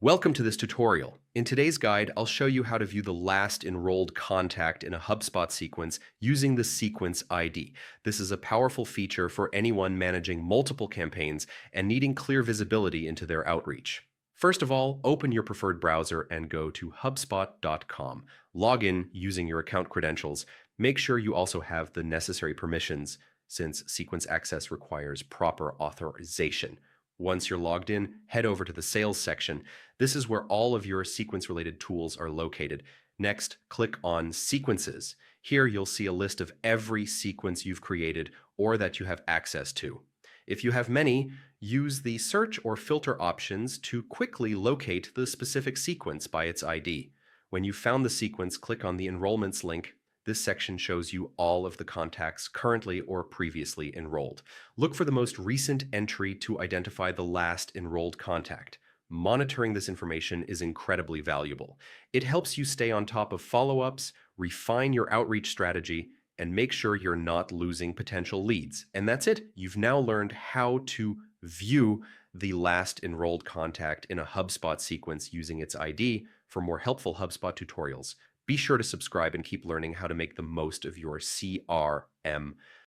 Welcome to this tutorial. In today's guide, I'll show you how to view the last enrolled contact in a HubSpot sequence using the sequence ID. This is a powerful feature for anyone managing multiple campaigns and needing clear visibility into their outreach. First of all, open your preferred browser and go to HubSpot.com. Log in using your account credentials. Make sure you also have the necessary permissions since sequence access requires proper authorization. Once you're logged in, head over to the sales section. This is where all of your sequence-related tools are located. Next, click on Sequences. Here you'll see a list of every sequence you've created or that you have access to. If you have many, use the search or filter options to quickly locate the specific sequence by its ID. When you've found the sequence, click on the Enrollments link. This section shows you all of the contacts currently or previously enrolled. Look for the most recent entry to identify the last enrolled contact. Monitoring this information is incredibly valuable. It helps you stay on top of follow-ups, refine your outreach strategy, and make sure you're not losing potential leads. And that's it. You've now learned how to view the last enrolled contact in a HubSpot sequence using its ID. For more helpful HubSpot tutorials, be sure to subscribe and keep learning how to make the most of your CRM.